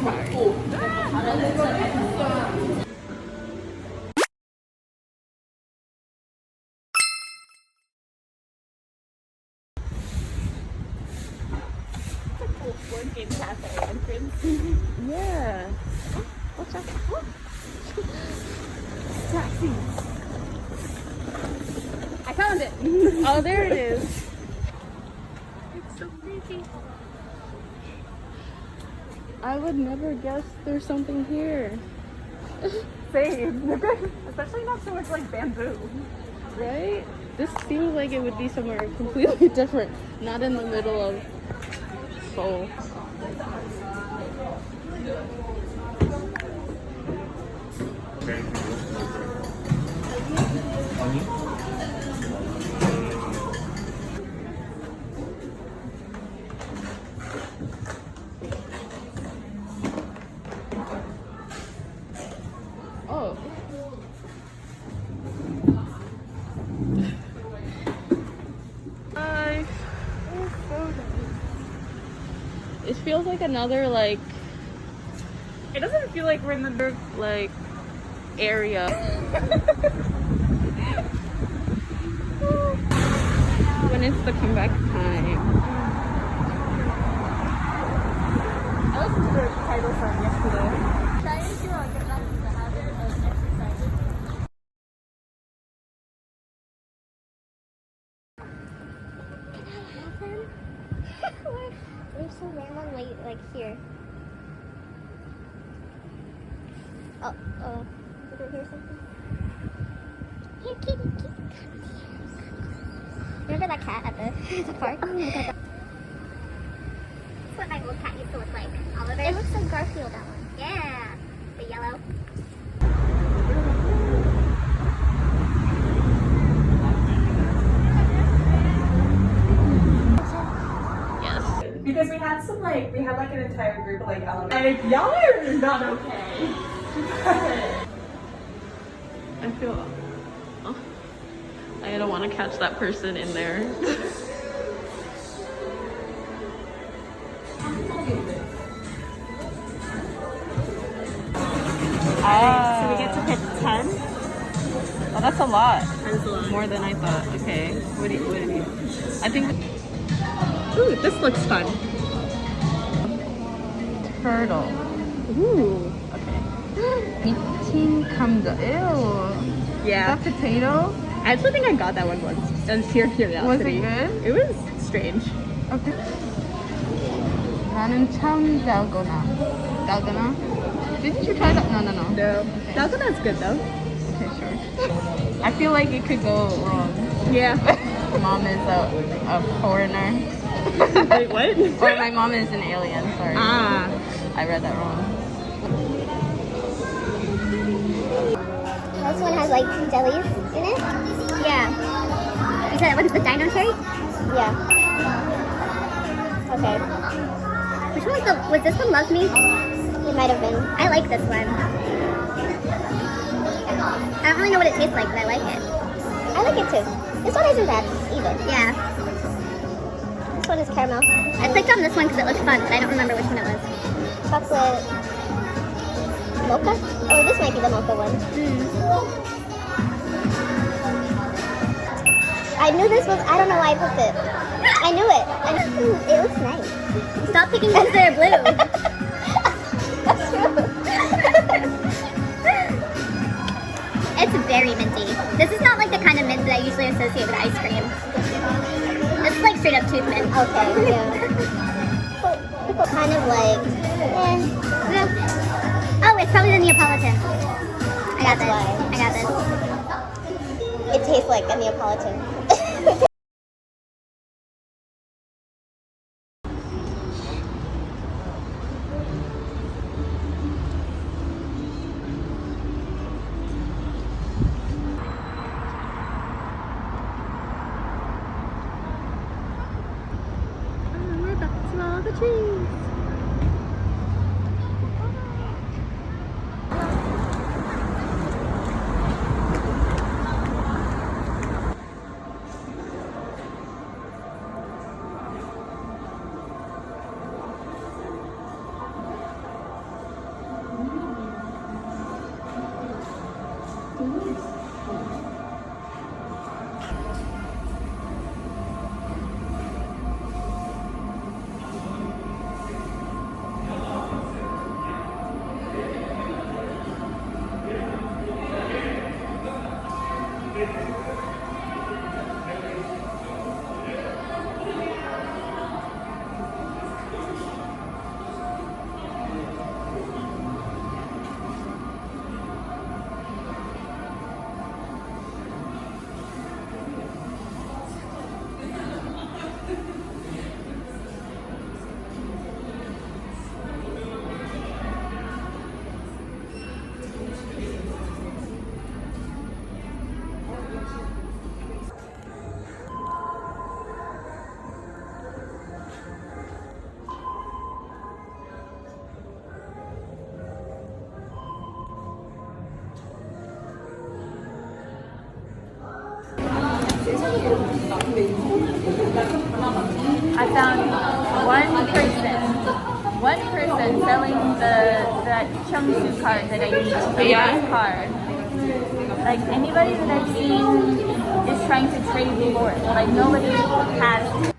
One game cafe entrance. Yeah. What's up? Taxi. I found it. Oh, there it is. It's so pretty. I would never guess there's something here. Same. Especially not so much like bamboo. Right? This seems like it would be somewhere completely different. Not in the middle of Seoul. Oh. Hi. It feels like another like It doesn't feel like we're in the like area. When it's the comeback time. I listened to the title song yesterday. Trying to get back to the habit of exercising. We're so random, like here. Oh, did I hear something? Here, kitty, kitty. Remember that cat at the park? Oh my god. That's what my old cat used to look like. Oliver. It looks like Garfield, that one. Yeah, the yellow. Yes. Because we had like an entire group of like elementary. Like, y'all are not okay. I feel I don't want to catch that person in there. So we get to pick 10. Oh, that's a lot. That's a lot. More than I thought. Okay. What do you? I think. Ooh, this looks fun. Turtle. Ooh. Okay. Eating 감자. Ew. Yeah. Is that potato? I actually think I got that one once. That's pure curiosity. Was it good? It was strange. Okay. 나는 참 달고나. 달고나? Didn't you try that? No. No. Okay. Dalgona's good though. Okay, sure. I feel like it could go wrong. Yeah. My mom is a foreigner. Wait, what? Or my mom is an alien, sorry. Ah. I read that wrong. This one has like jellies in it. Yeah. You said that one's the dino cherry? Yeah. Okay. Which one was this one Love Me? It might have been. I like this one. I don't really know what it tastes like, but I like it. I like it too. This one isn't bad either. Yeah. This one is caramel. I clicked on this one because it looked fun, but I don't remember which one it was. Chocolate mocha? Oh, this might be the mocha one. I knew this was, I don't know why I picked it. I knew it. It looks nice. Stop picking because they're blue. That's true. It's very minty. This is not like the kind of mint that I usually associate with ice cream. This is like straight up tooth mint. Okay, yeah. Kind of like, Oh, it's probably the Neapolitan. I got this. I got this. It tastes like a Neapolitan. We're back to all the trees. I found one person selling that Cheongsu card that I used for Yeah. my card. Like anybody that I've seen is trying to trade for it. Like nobody has